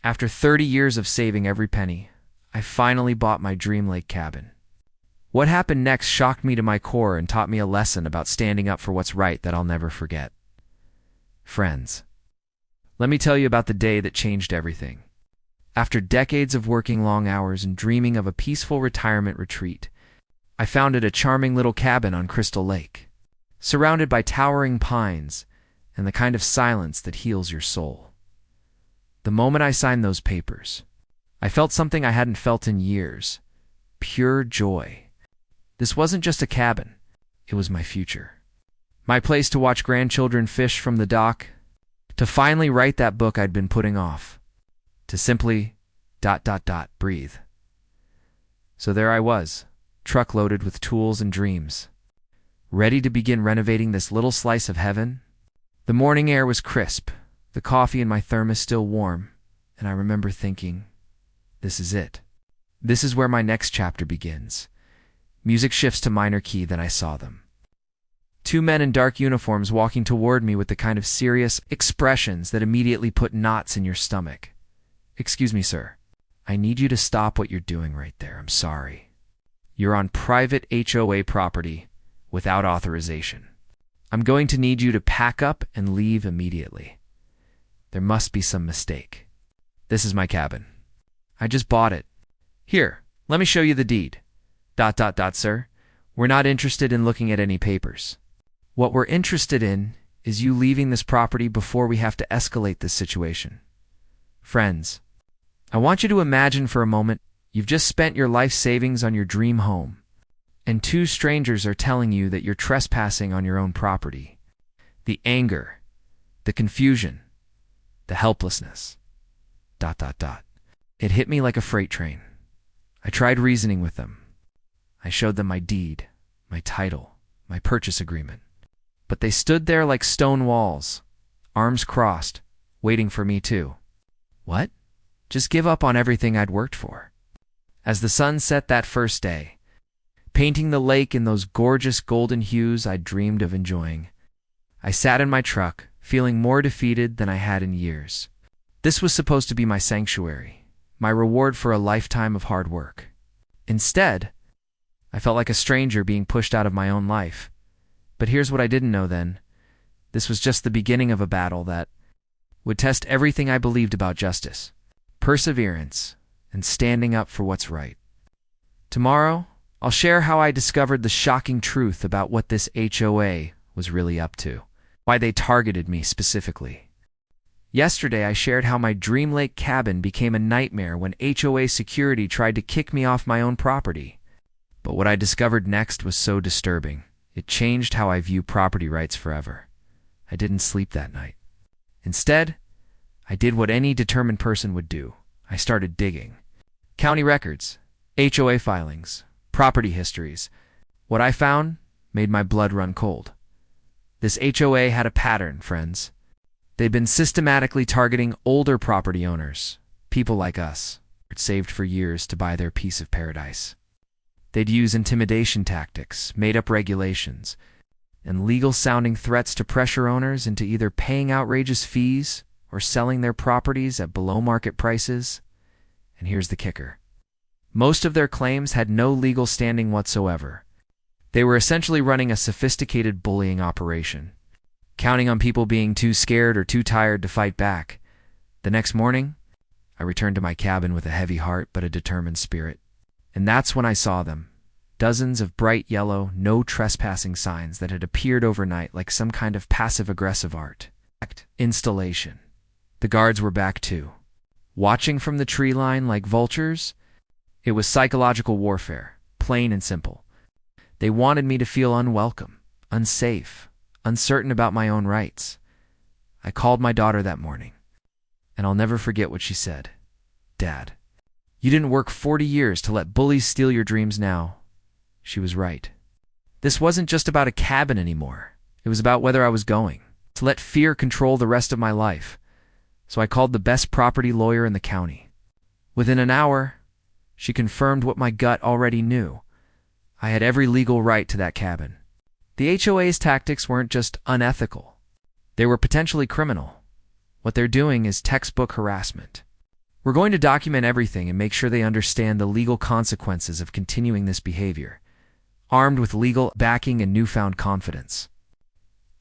After 30 years of saving every penny, I finally bought my dream lake cabin. What happened next shocked me to my core and taught me a lesson about standing up for what's right that I'll never forget. Friends, let me tell you about the day that changed everything. After decades of working long hours and dreaming of a peaceful retirement retreat, I founded a charming little cabin on Crystal Lake, surrounded by towering pines and the kind of silence that heals your soul. The moment I signed those papers, I felt something I hadn't felt in years: pure joy. This wasn't just a cabin, it was my future. My place to watch grandchildren fish from the dock, to finally write that book I'd been putting off, to simply ... breathe. So there I was, truck loaded with tools and dreams, ready to begin renovating this little slice of heaven. The morning air was crisp, the coffee in my thermos still warm, and I remember thinking, this is it. This is where my next chapter begins. Music shifts to minor key, then I saw them. Two men in dark uniforms walking toward me with the kind of serious expressions that immediately put knots in your stomach. "Excuse me, sir. I need you to stop what you're doing right there. I'm sorry. You're on private HOA property without authorization. I'm going to need you to pack up and leave immediately. There must be some mistake. This is my cabin. I just bought it. Here, let me show you the deed. ... Sir. We're not interested in looking at any papers. What we're interested in is you leaving this property before we have to escalate this situation. Friends, I want you to imagine for a moment you've just spent your life savings on your dream home, and two strangers are telling you that you're trespassing on your own property. The anger, the confusion, the helplessness. ... It hit me like a freight train. I tried reasoning with them. I showed them my deed, my title, my purchase agreement. But they stood there like stone walls, arms crossed, waiting for me too. What? Just give up on everything I'd worked for. As the sun set that first day, painting the lake in those gorgeous golden hues I'd dreamed of enjoying, I sat in my truck, feeling more defeated than I had in years. This was supposed to be my sanctuary, my reward for a lifetime of hard work. Instead, I felt like a stranger being pushed out of my own life. But here's what I didn't know then. This was just the beginning of a battle that would test everything I believed about justice, perseverance, and standing up for what's right. Tomorrow, I'll share how I discovered the shocking truth about what this HOA was really up to, why they targeted me specifically. Yesterday, I shared how my Dream Lake cabin became a nightmare when HOA security tried to kick me off my own property. But what I discovered next was so disturbing. It changed how I view property rights forever. I didn't sleep that night. Instead, I did what any determined person would do. I started digging. County records, HOA filings, property histories. What I found made my blood run cold. This HOA had a pattern, friends. They'd been systematically targeting older property owners, people like us, saved for years to buy their piece of paradise. They'd use intimidation tactics, made-up regulations, and legal-sounding threats to pressure owners into either paying outrageous fees or selling their properties at below-market prices. And here's the kicker. Most of their claims had no legal standing whatsoever. They were essentially running a sophisticated bullying operation, counting on people being too scared or too tired to fight back. The next morning, I returned to my cabin with a heavy heart but a determined spirit. And that's when I saw them. Dozens of bright yellow, no trespassing signs that had appeared overnight like some kind of passive-aggressive art installation. The guards were back too, watching from the tree line like vultures. It was psychological warfare, plain and simple. They wanted me to feel unwelcome, unsafe, uncertain about my own rights. I called my daughter that morning, and I'll never forget what she said. "Dad, you didn't work 40 years to let bullies steal your dreams now." She was right. This wasn't just about a cabin anymore. It was about whether I was going to let fear control the rest of my life. So I called the best property lawyer in the county. Within an hour, she confirmed what my gut already knew. I had every legal right to that cabin. The HOA's tactics weren't just unethical. They were potentially criminal. What they're doing is textbook harassment. We're going to document everything and make sure they understand the legal consequences of continuing this behavior, armed with legal backing and newfound confidence.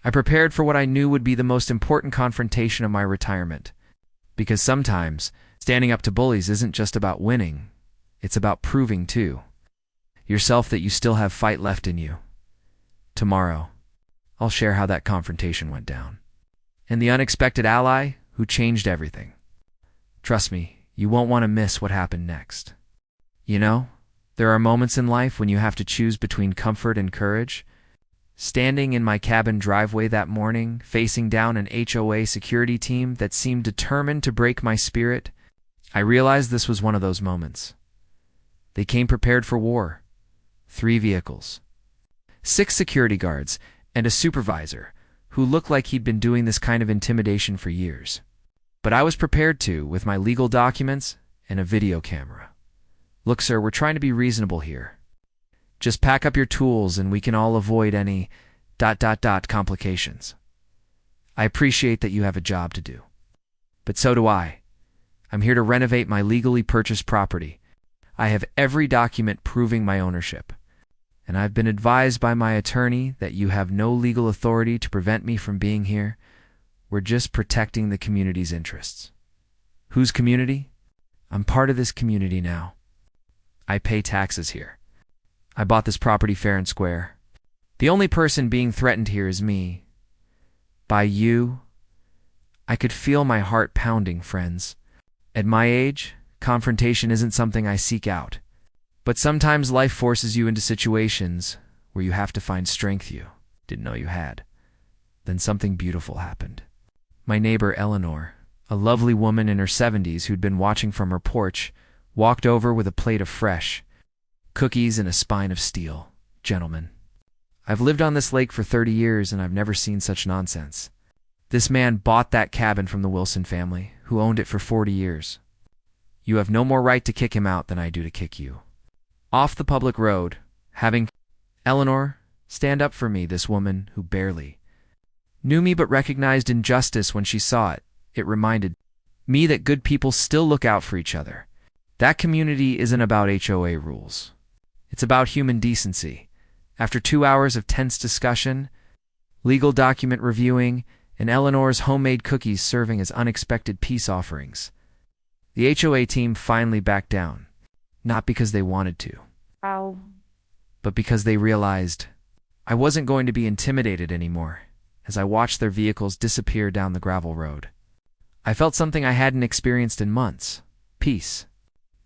I prepared for what I knew would be the most important confrontation of my retirement, because sometimes standing up to bullies isn't just about winning, it's about proving to yourself that you still have fight left in you. Tomorrow, I'll share how that confrontation went down, and the unexpected ally who changed everything. Trust me, you won't want to miss what happened next. You know, there are moments in life when you have to choose between comfort and courage. Standing in my cabin driveway that morning, facing down an HOA security team that seemed determined to break my spirit, I realized this was one of those moments. They came prepared for war. 3 vehicles, 6 security guards, and a supervisor who looked like he'd been doing this kind of intimidation for years. But I was prepared to, with my legal documents and a video camera. Look, sir, we're trying to be reasonable here. Just pack up your tools and we can all avoid any ... complications. I appreciate that you have a job to do. But so do I. I'm here to renovate my legally purchased property. I have every document proving my ownership. And I've been advised by my attorney that you have no legal authority to prevent me from being here. We're just protecting the community's interests. Whose community? I'm part of this community now. I pay taxes here. I bought this property fair and square. The only person being threatened here is me. By you. I could feel my heart pounding, friends. At my age, confrontation isn't something I seek out. But sometimes life forces you into situations where you have to find strength you didn't know you had. Then something beautiful happened. My neighbor Eleanor, a lovely woman in her 70s who'd been watching from her porch, walked over with a plate of fresh cookies and a spine of steel. Gentlemen, I've lived on this lake for 30 years and I've never seen such nonsense. This man bought that cabin from the Wilson family, who owned it for 40 years. You have no more right to kick him out than I do to kick you. Off the public road, having Eleanor stand up for me, this woman who barely knew me but recognized injustice when she saw it. It reminded me that good people still look out for each other. That community isn't about HOA rules. It's about human decency. After 2 hours of tense discussion, legal document reviewing, and Eleanor's homemade cookies serving as unexpected peace offerings, the HOA team finally backed down. Not because they wanted to, but because they realized I wasn't going to be intimidated anymore as I watched their vehicles disappear down the gravel road. I felt something I hadn't experienced in months. Peace.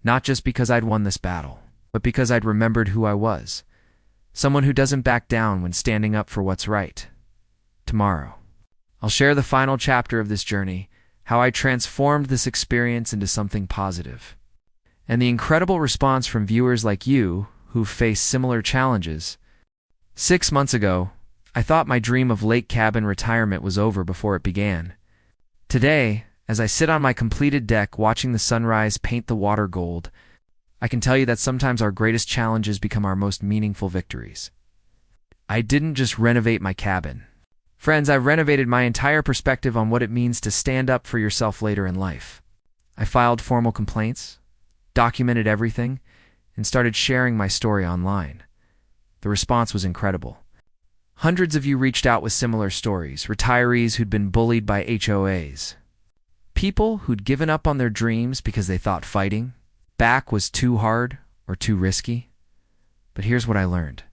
Not just because I'd won this battle, but because I'd remembered who I was. Someone who doesn't back down when standing up for what's right. Tomorrow, I'll share the final chapter of this journey, how I transformed this experience into something positive. And the incredible response from viewers like you who've faced similar challenges. 6 months ago, I thought my dream of lake cabin retirement was over before it began. Today, as I sit on my completed deck watching the sunrise paint the water gold, I can tell you that sometimes our greatest challenges become our most meaningful victories. I didn't just renovate my cabin. Friends, I've renovated my entire perspective on what it means to stand up for yourself later in life. I filed formal complaints, documented everything, and started sharing my story online. The response was incredible. Hundreds of you reached out with similar stories, retirees who'd been bullied by HOAs, people who'd given up on their dreams because they thought fighting back was too hard or too risky. But here's what I learned.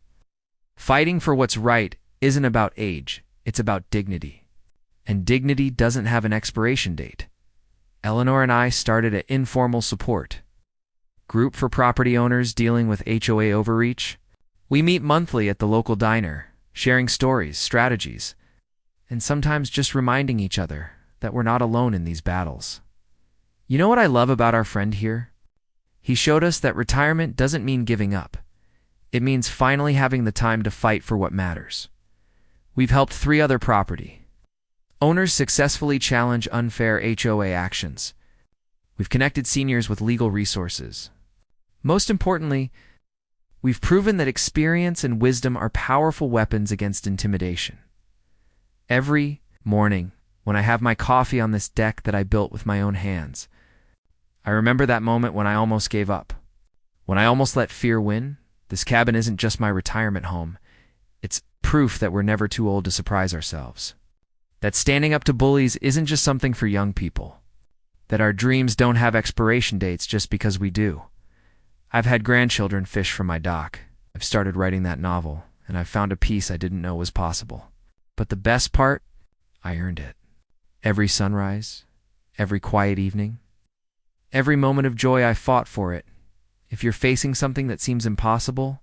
Fighting for what's right isn't about age, it's about dignity. And dignity doesn't have an expiration date. Eleanor and I started an informal support group for property owners dealing with HOA overreach. We meet monthly at the local diner, sharing stories, strategies, and sometimes just reminding each other that we're not alone in these battles. You know what I love about our friend here? He showed us that retirement doesn't mean giving up. It means finally having the time to fight for what matters. We've helped 3 other property owners successfully challenge unfair HOA actions. We've connected seniors with legal resources. Most importantly, we've proven that experience and wisdom are powerful weapons against intimidation. Every morning, when I have my coffee on this deck that I built with my own hands, I I remember that moment when I almost gave up. When I almost let fear win. This cabin isn't just my retirement home. It's proof that we're never too old to surprise ourselves. That standing up to bullies isn't just something for young people. That our dreams don't have expiration dates just because we do. I've had grandchildren fish from my dock. I've started writing that novel, and I've found a peace I didn't know was possible. But the best part? I earned it. Every sunrise, every quiet evening, every moment of joy I fought for it. If you're facing something that seems impossible,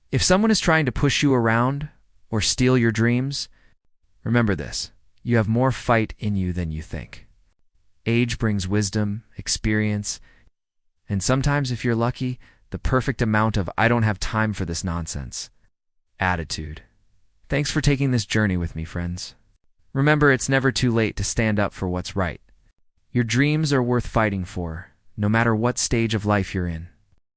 if someone is trying to push you around or steal your dreams, remember this: you have more fight in you than you think. Age brings wisdom, experience, and sometimes, if you're lucky, the perfect amount of "I don't have time for this nonsense" attitude. Thanks for taking this journey with me, friends. Remember, it's never too late to stand up for what's right. Your dreams are worth fighting for, no matter what stage of life you're in.